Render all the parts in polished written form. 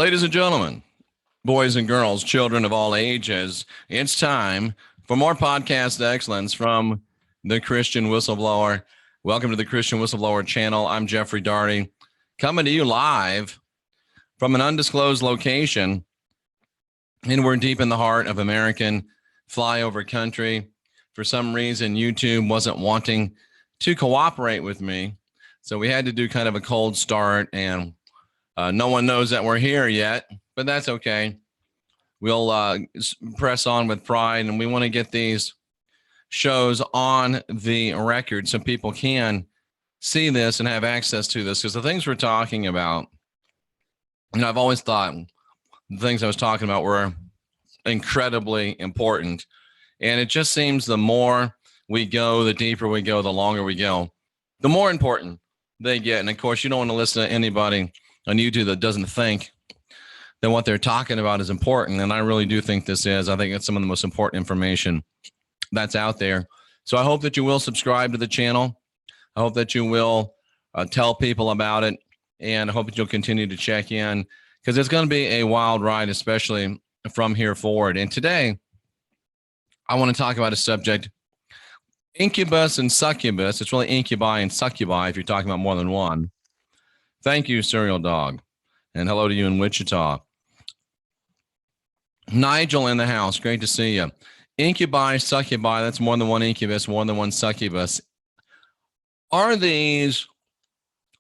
Ladies and gentlemen, boys and girls, children of all ages, it's time for more podcast excellence from the Christian Whistleblower. Welcome to the Christian Whistleblower channel. I'm Jeffrey Daugherty, coming to you live from an undisclosed location, and we're deep in the heart of American flyover country. For some reason, YouTube wasn't wanting to cooperate with me, so we had to do kind of a cold start, and no one knows that we're here yet, but that's okay. We'll press on with pride, and we want to get these shows on the record so people can see this and have access to this, because the things we're talking about, I've always thought the things I was talking about were incredibly important. And it just seems the more we go, the deeper we go, the longer we go, the more important they get. And of course, you don't want to listen to anybody on YouTube that doesn't think that what they're talking about is important. And I really do think this is. I think it's some of the most important information that's out there. So I hope that you will subscribe to the channel. I hope that you will tell people about it. And I hope that you'll continue to check in, because it's going to be a wild ride, especially from here forward. And today, I want to talk about a subject, incubus and succubus. It's really incubi and succubi if you're talking about more than one. Thank you, Serial Dog. And hello to you in Wichita. Nigel in the house. Great to see you. Incubi, succubi, that's more than one incubus, more than one succubus. Are these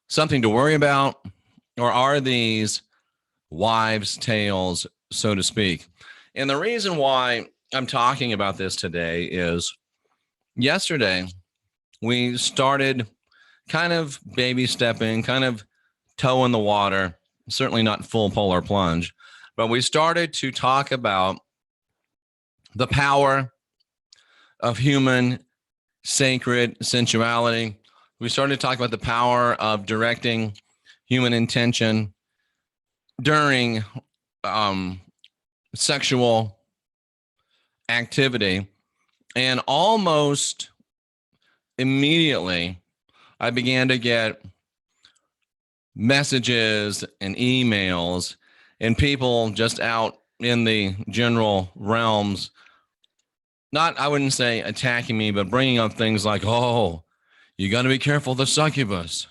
something to worry about, or are these wives' tales, so to speak? And the reason why I'm talking about this today is yesterday we started kind of baby stepping, kind of toe in the water, certainly not full polar plunge, but we started to talk about the power of human sacred sensuality. We started to talk about the power of directing human intention during sexual activity. And almost immediately, I began to get messages and emails and people just out in the general realms, I wouldn't say attacking me, but bringing up things like, oh, you got to be careful of the succubus.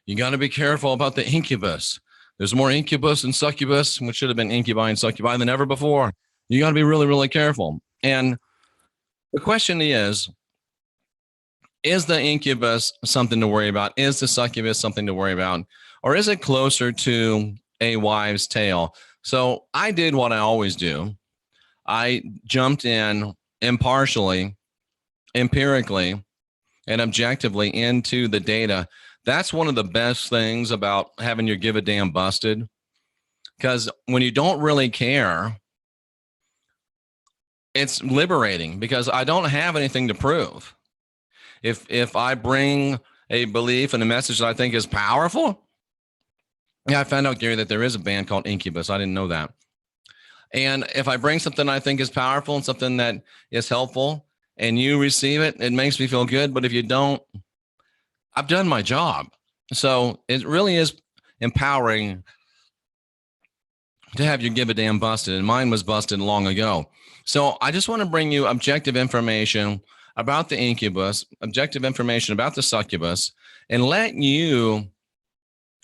You got to be careful about the incubus. There's more incubus and succubus, which should have been incubi and succubi, than ever before. You got to be really, really careful. And the question is the incubus something to worry about? Is the succubus something to worry about? Or is it closer to a wives' tale? So I did what I always do. I jumped in impartially, empirically, and objectively into the data. That's one of the best things about having your give a damn busted, because when you don't really care, it's liberating, because I don't have anything to prove. If I bring a belief and a message that I think is powerful, yeah, I found out, Gary, that there is a band called Incubus. I didn't know that. And if I bring something I think is powerful and something that is helpful and you receive it, it makes me feel good. But if you don't, I've done my job. So it really is empowering to have your give a damn busted. And mine was busted long ago. So I just want to bring you objective information about the incubus, objective information about the succubus, and let you,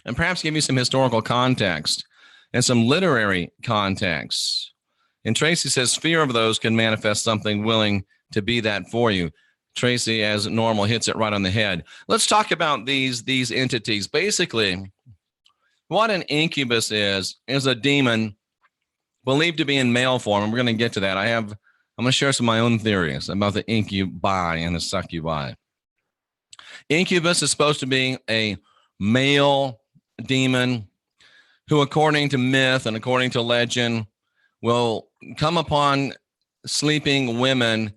and perhaps give you some historical context and some literary context. And Tracy says, fear of those can manifest something willing to be that for you. Tracy, as normal, hits it right on the head. Let's talk about these entities. Basically, what an incubus is a demon believed to be in male form. And we're going to get to that. I'm going to share some of my own theories about the incubi and the succubi. Incubus is supposed to be a male demon who, according to myth and according to legend, will come upon sleeping women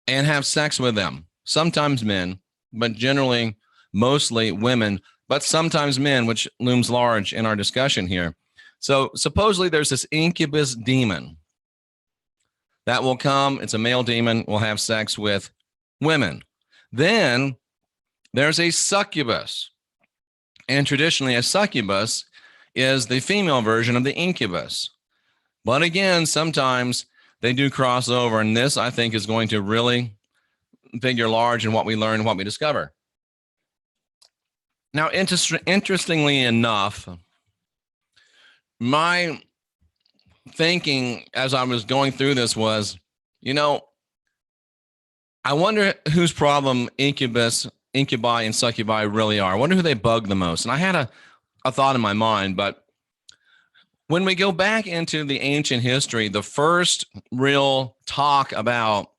and have sex with them. Sometimes men, but generally mostly women, but sometimes men, which looms large in our discussion here. So supposedly there's this incubus demon that will come. It's a male demon, will have sex with women. Then there's a succubus. And traditionally, a succubus is the female version of the incubus. But again, sometimes they do cross over, and this, I think, is going to really figure large in what we learn and what we discover. Now, interestingly enough, my thinking as I was going through this was, I wonder whose problem incubi, and succubi really are. I wonder who they bug the most. And I had a thought in my mind, but when we go back into the ancient history, the first real talk about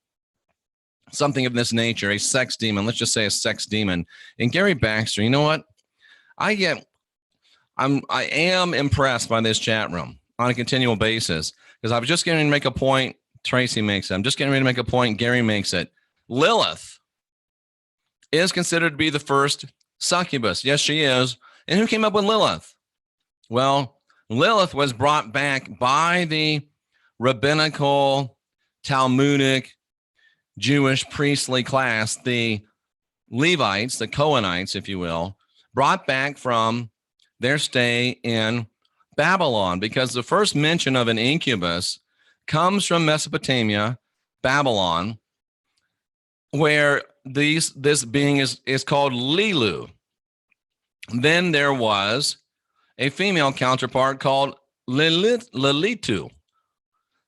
something of this nature, a sex demon, let's just say a sex demon, and Gary Baxter, you know what? I am impressed by this chat room on a continual basis, because I was just getting to make a point. Tracy makes it. I'm just getting ready to make a point. Gary makes it. Lilith is considered to be the first succubus. Yes, she is. And who came up with Lilith? Well, Lilith was brought back by the rabbinical, Talmudic, Jewish priestly class, the Levites, the Cohenites, if you will, brought back from their stay in Babylon, because the first mention of an incubus comes from Mesopotamia, Babylon, where this being is called Lilu. Then there was a female counterpart called Lilitu.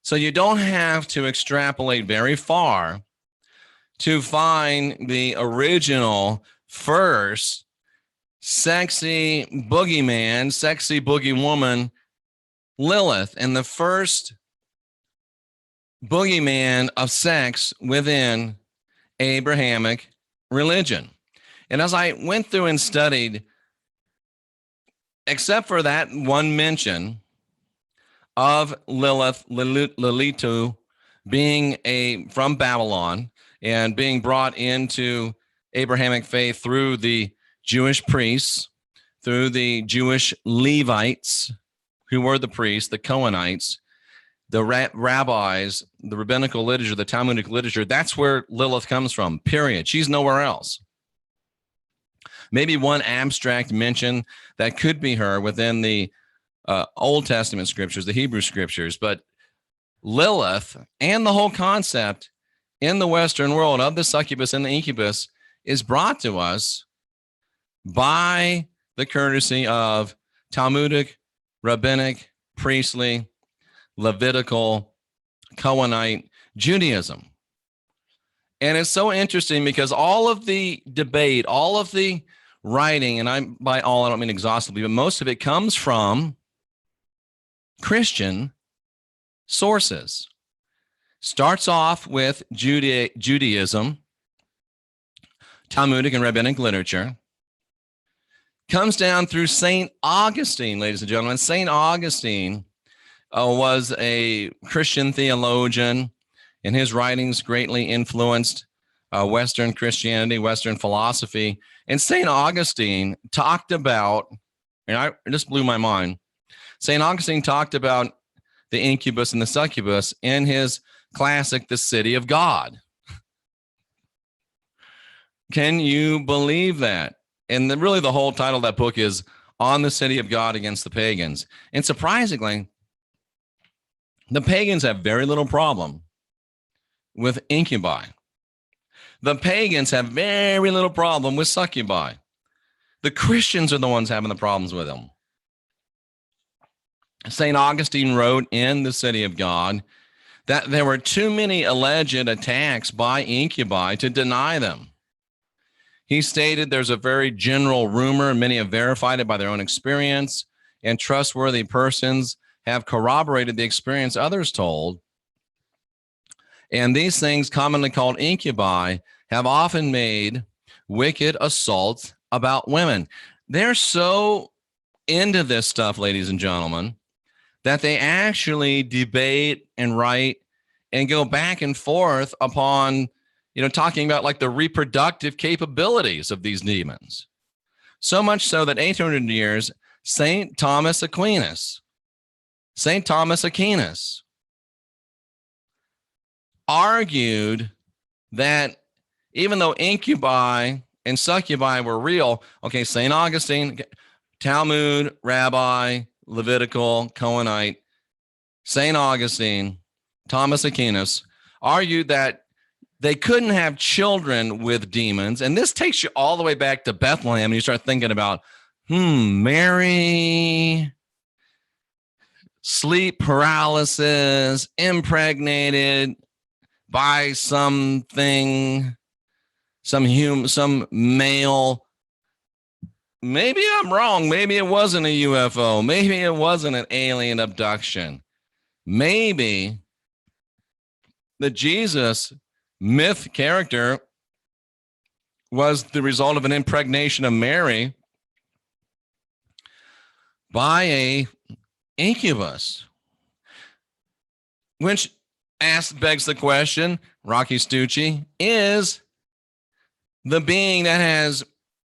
So you don't have to extrapolate very far to find the original first sexy boogeyman, sexy boogie woman, Lilith, and the first boogeyman of sex within Abrahamic religion. And as I went through and studied, except for that one mention of Lilith, Lilitu, being from Babylon and being brought into Abrahamic faith through the Jewish priests, through the Jewish Levites, who were the priests, the Cohenites, the rabbis, the rabbinical literature, the Talmudic literature. That's where Lilith comes from, period. She's nowhere else. Maybe one abstract mention that could be her within the Old Testament scriptures, the Hebrew scriptures, but Lilith and the whole concept in the Western world of the succubus and the incubus is brought to us by the courtesy of Talmudic, rabbinic, priestly, Levitical, Cohenite Judaism. And it's so interesting because all of the debate, all of the writing, and by all, I don't mean exhaustively, but most of it comes from Christian sources. Starts off with Judaism, Talmudic and rabbinic literature, comes down through St. Augustine, ladies and gentlemen. St. Augustine was a Christian theologian, and his writings greatly influenced Western Christianity, Western philosophy. And St. Augustine talked about, and it just blew my mind, St. Augustine talked about the incubus and the succubus in his classic, The City of God. Can you believe that? And really the whole title of that book is On the City of God Against the Pagans. And surprisingly, the pagans have very little problem with incubi. The pagans have very little problem with succubi. The Christians are the ones having the problems with them. St. Augustine wrote in The City of God that there were too many alleged attacks by incubi to deny them. He stated there's a very general rumor, and many have verified it by their own experience, and trustworthy persons have corroborated the experience others told. And these things, commonly called incubi, have often made wicked assaults about women. They're so into this stuff, ladies and gentlemen, that they actually debate and write and go back and forth upon, talking about like the reproductive capabilities of these demons. So much so that 800 years, St. Thomas Aquinas argued that even though incubi and succubi were real, okay, St. Augustine, Talmud, rabbi, Levitical, Cohenite, St. Augustine, Thomas Aquinas argued that they couldn't have children with demons. And this takes you all the way back to Bethlehem. And you start thinking about, Mary, sleep paralysis, impregnated by something, some male. Maybe I'm wrong. Maybe it wasn't a UFO. Maybe it wasn't an alien abduction. Maybe the Jesus myth character was the result of an impregnation of Mary by a incubus, which begs the question, Rocky Stucci, is the being that has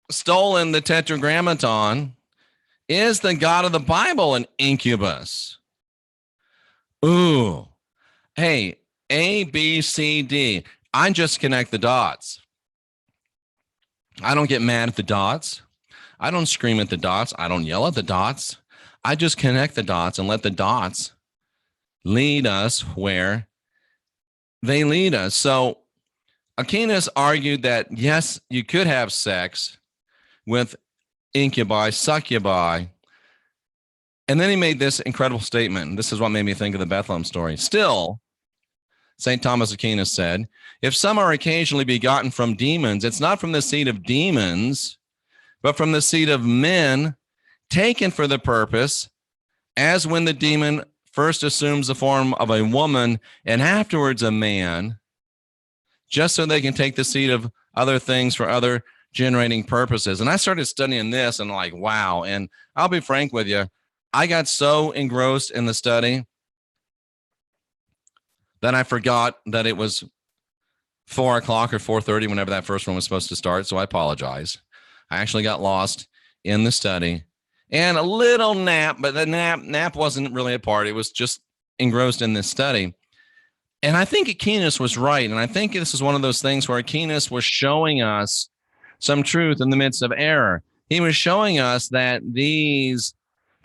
stolen the tetragrammaton, is the God of the Bible an incubus? Ooh, hey, A, B, C, D. I just connect the dots. I don't get mad at the dots. I don't scream at the dots. I don't yell at the dots. I just connect the dots and let the dots lead us where they lead us. So Aquinas argued that, yes, you could have sex with incubi, succubi. And then he made this incredible statement. This is what made me think of the Bethlehem story. Still, St. Thomas Aquinas said, if some are occasionally begotten from demons, it's not from the seed of demons, but from the seed of men taken for the purpose, as when the demon first assumes the form of a woman and afterwards a man, just so they can take the seed of other things for other generating purposes. And I started studying this and like, wow. And I'll be frank with you, I got so engrossed in the study that I forgot that it was 4 o'clock or 4:30 whenever that first one was supposed to start. So I apologize. I actually got lost in the study and a little nap, but the nap wasn't really a part. It was just engrossed in this study. And I think Aquinas was right. And I think this is one of those things where Aquinas was showing us some truth in the midst of error. He was showing us that these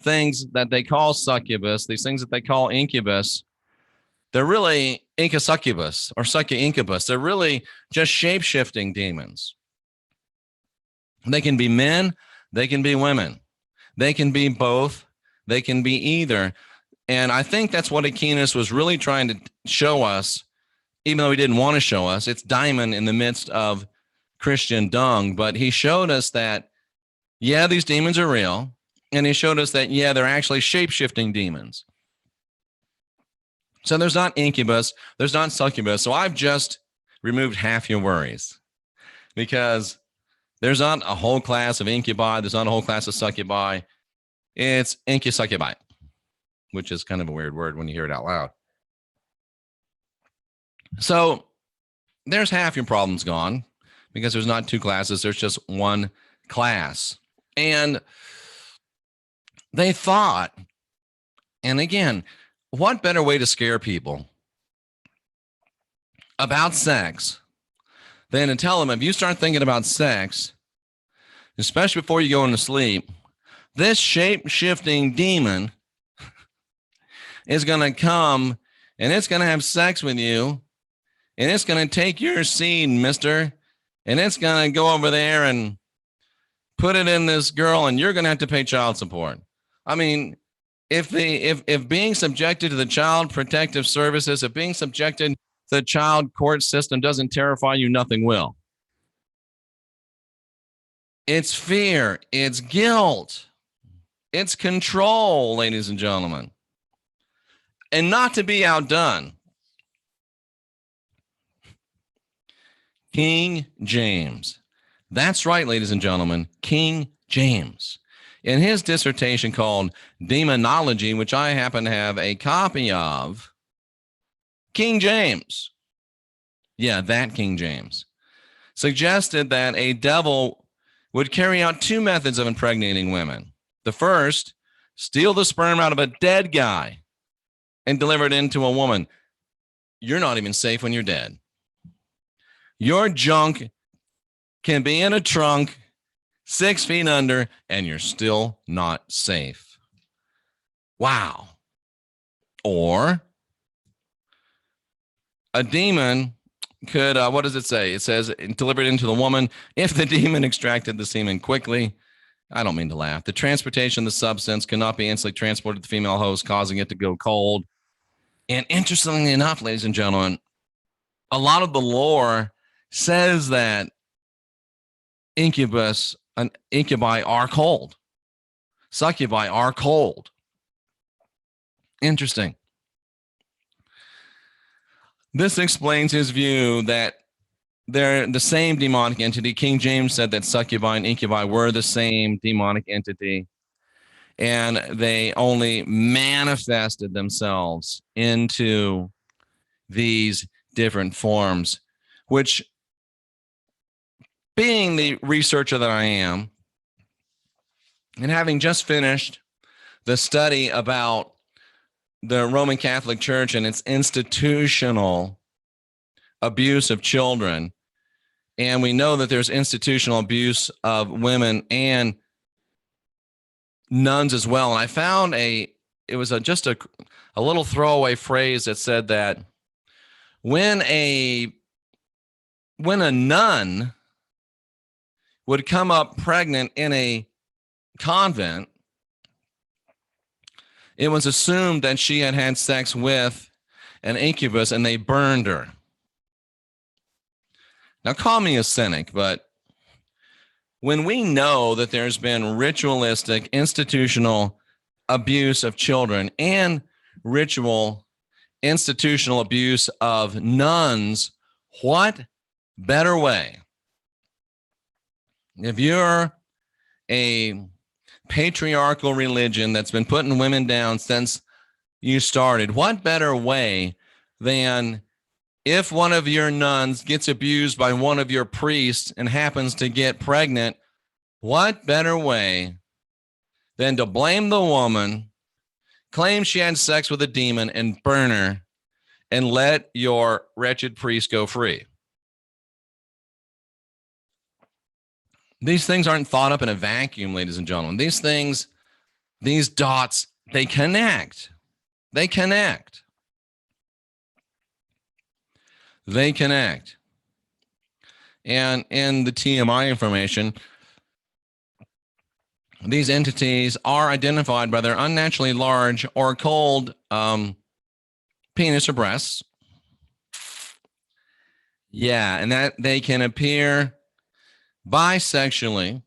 things that they call succubus, these things that they call incubus, they're really succubus or incubus. They're really just shape-shifting demons. They can be men, they can be women. They can be both, they can be either. And I think that's what Aquinas was really trying to show us, even though he didn't want to show us. It's diamond in the midst of Christian dung, but he showed us that, yeah, these demons are real. And he showed us that, yeah, they're actually shape-shifting demons. So there's not incubus, there's not succubus. So I've just removed half your worries, because there's not a whole class of incubi, there's not a whole class of succubi. It's incusuccubi, which is kind of a weird word when you hear it out loud. So there's half your problems gone, because there's not two classes, there's just one class. And they thought, and again, what better way to scare people about sex than to tell them, if you start thinking about sex, especially before you go into sleep, this shape-shifting demon is going to come and it's going to have sex with you, and it's going to take your seed, mister, and it's going to go over there and put it in this girl, and you're going to have to pay child support. I mean, if being subjected to the child protective services, if being subjected to the child court system doesn't terrify you, nothing will. It's fear, it's guilt, it's control, ladies and gentlemen. And not to be outdone, King James. That's right, ladies and gentlemen, King James. In his dissertation called Demonology, which I happen to have a copy of, King James, yeah, that King James, suggested that a devil would carry out two methods of impregnating women. The first, steal the sperm out of a dead guy and deliver it into a woman. You're not even safe when you're dead. Your junk can be in a trunk 6 feet under, and you're still not safe. Wow. Or a demon could, what does it say? It says, delivered into the woman. If the demon extracted the semen quickly, I don't mean to laugh. The transportation of the substance cannot be instantly transported to the female host, causing it to go cold. And interestingly enough, ladies and gentlemen, a lot of the lore says that incubus and incubi are cold. Succubi are cold. Interesting. This explains his view that they're the same demonic entity. King James said that succubi and incubi were the same demonic entity, and they only manifested themselves into these different forms, which, being the researcher that I am, and having just finished the study about the Roman Catholic Church and its institutional abuse of children, and we know that there's institutional abuse of women and nuns as well. And I found it was just a little throwaway phrase that said that when a nun would come up pregnant in a convent, it was assumed that she had had sex with an incubus and they burned her. Now, call me a cynic, but when we know that there's been ritualistic, institutional abuse of children and ritual, institutional abuse of nuns, what better way? If you're a patriarchal religion that's been putting women down since you started, what better way than if one of your nuns gets abused by one of your priests and happens to get pregnant, what better way than to blame the woman, claim she had sex with a demon, and burn her and let your wretched priest go free? These things aren't thought up in a vacuum, ladies and gentlemen. These things, these dots, they connect. They connect. They connect. And in the TMI information, these entities are identified by their unnaturally large or cold penis or breasts. Yeah, and that they can appear bisexually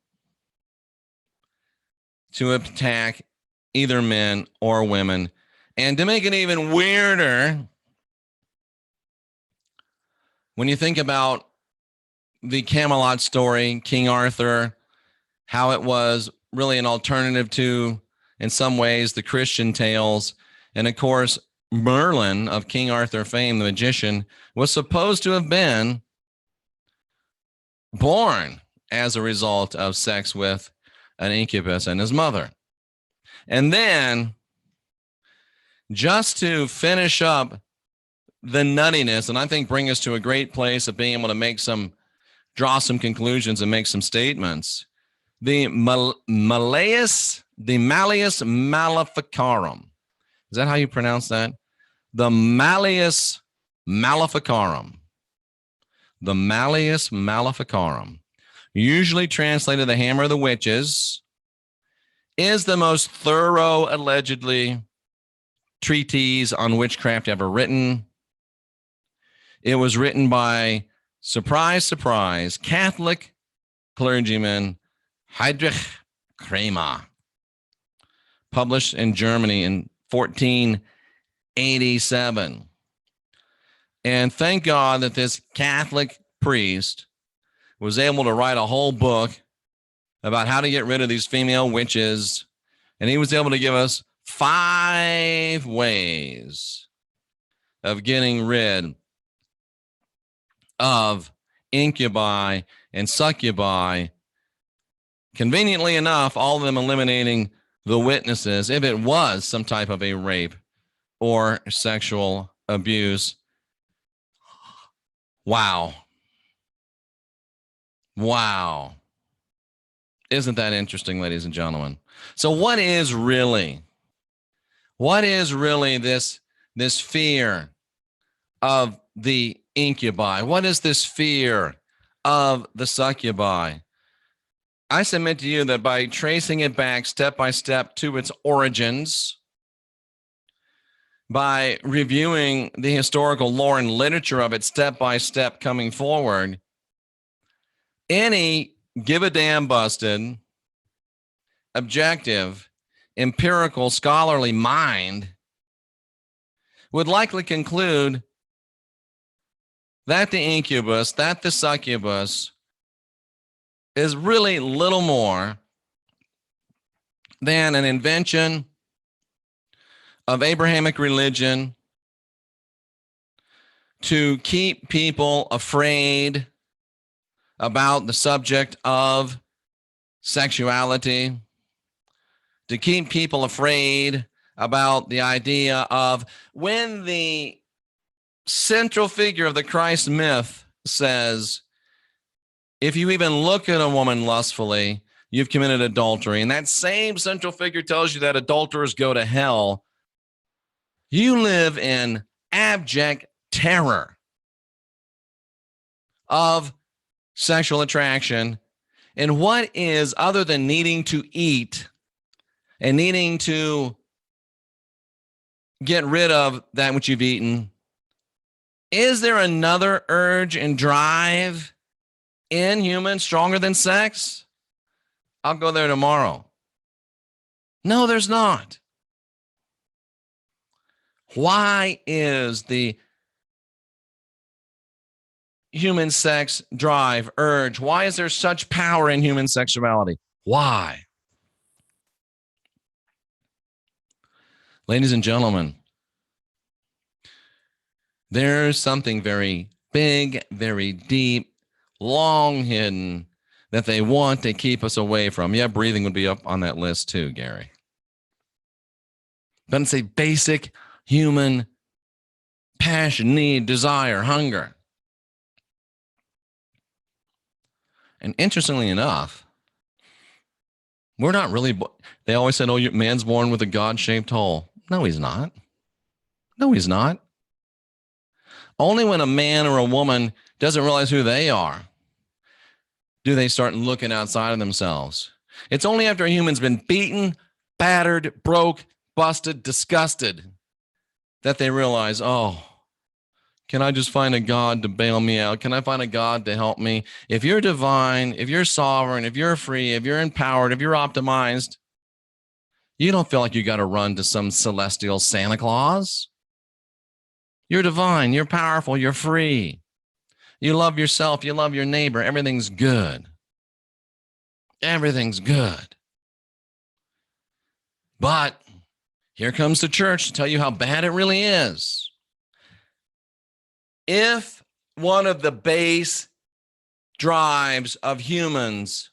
to attack either men or women. And to make it even weirder, when you think about the Camelot story, King Arthur, how it was really an alternative to, in some ways, the Christian tales. And of course, Merlin of King Arthur fame, the magician, was supposed to have been born as a result of sex with an incubus and his mother. And then, just to finish up the nuttiness, and I think bring us to a great place of being able to draw some conclusions and make some statements, the Malleus Maleficarum. Is that how you pronounce that? The Malleus Maleficarum. The Malleus Maleficarum, usually translated the Hammer of the Witches, is the most thorough, allegedly, treatise on witchcraft ever written. It was written by, surprise, surprise, Catholic clergyman Heinrich Kramer, published in Germany in 1487. And thank God that this Catholic priest was able to write a whole book about how to get rid of these female witches. And he was able to give us 5 ways of getting rid of incubi and succubi. Conveniently enough, all of them eliminating the witnesses if it was some type of a rape or sexual abuse. Wow. Wow. Isn't that interesting, ladies and gentlemen? So what is really What is really this fear of the incubi? What is this fear of the succubi? I submit to you that by tracing it back step by step to its origins, by reviewing the historical lore and literature of it step by step coming forward, any give a damn busted, objective, empirical, scholarly mind would likely conclude that the incubus, that the succubus is really little more than an invention of Abrahamic religion to keep people afraid about the subject of sexuality, to keep people afraid about the idea of when the central figure of the Christ myth says, if you even look at a woman lustfully, you've committed adultery. And that same central figure tells you that adulterers go to hell. You live in abject terror of sexual attraction. And what is, other than needing to eat and needing to get rid of that which you've eaten, is there another urge and drive in humans stronger than sex? I'll go there tomorrow. No, there's not. Why is the human sex drive, urge, why is there such power in human sexuality? Why? Ladies and gentlemen, there's something very big, very deep, long hidden that they want to keep us away from. Yeah, breathing would be up on that list too, Gary. Doesn't say basic human passion, need, desire, hunger. And interestingly enough, we're not really, they always said, oh, man's born with a God-shaped hole. No, he's not. No, he's not. Only when a man or a woman doesn't realize who they are do they start looking outside of themselves. It's only after a human's been beaten, battered, broke, busted, disgusted that they realize, oh, can I just find a God to bail me out? Can I find a God to help me? If you're divine, if you're sovereign, if you're free, if you're empowered, if you're optimized, you don't feel like you got to run to some celestial Santa Claus. You're divine, you're powerful, you're free. You love yourself, you love your neighbor. Everything's good. Everything's good. But here comes the church to tell you how bad it really is. If one of the base drives of humans,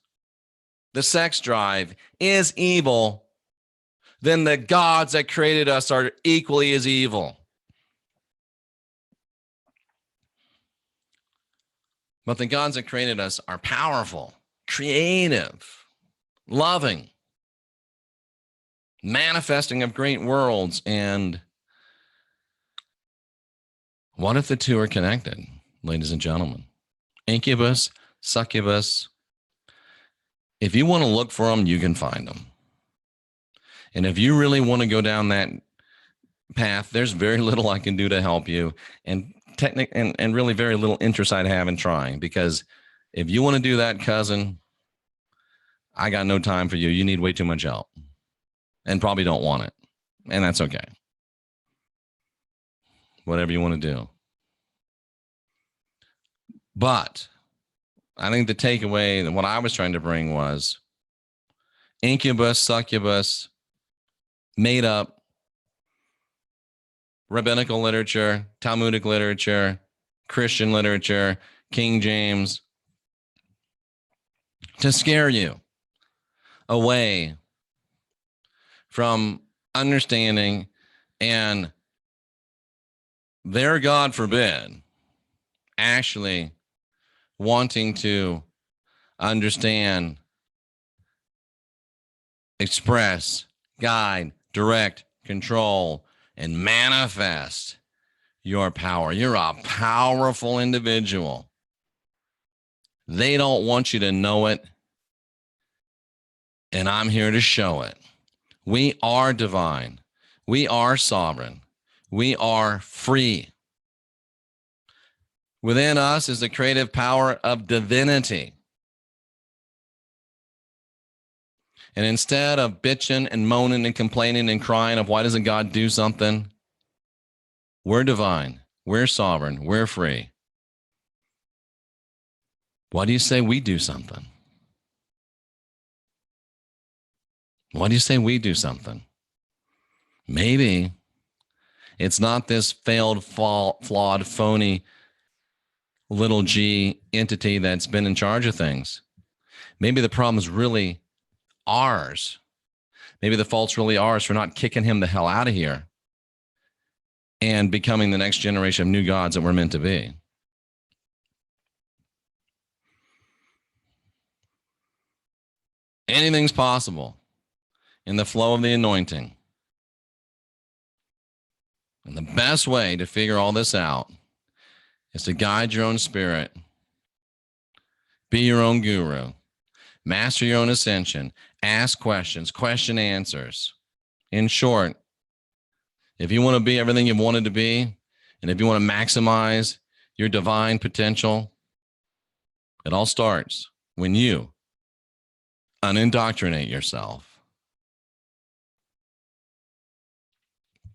the sex drive, is evil, then the gods that created us are equally as evil. But the gods that created us are powerful, creative, loving, manifesting of great worlds. And what if the two are connected, ladies and gentlemen? Incubus, succubus. If you want to look for them, you can find them. And if you really want to go down that path, there's very little I can do to help you, and really very little interest I'd have in trying, because if you want to do that, cousin, I got no time for you. You need way too much help and probably don't want it. And that's okay. Whatever you want to do. But I think the takeaway, what I was trying to bring was incubus, succubus, made up rabbinical literature, Talmudic literature, Christian literature, King James, to scare you away from understanding and, their God forbid, actually wanting to understand, express, guide, direct, control, and manifest your power. You're a powerful individual. They don't want you to know it, and I'm here to show it. We are divine. We are sovereign. We are free. Within us is the creative power of divinity. And instead of bitching and moaning and complaining and crying of why doesn't God do something, we're divine. We're sovereign. We're free. Why do you say we do something? Why do you say we do something? Maybe it's not this failed, flawed, phony little g entity that's been in charge of things. Maybe the problem is really ours. Maybe the fault's really ours for not kicking him the hell out of here and becoming the next generation of new gods that we're meant to be. Anything's possible in the flow of the anointing. And the best way to figure all this out is to guide your own spirit, be your own guru, master your own ascension, ask questions, question answers. In short, if you want to be everything you've wanted to be, and if you want to maximize your divine potential, it all starts when you unindoctrinate yourself.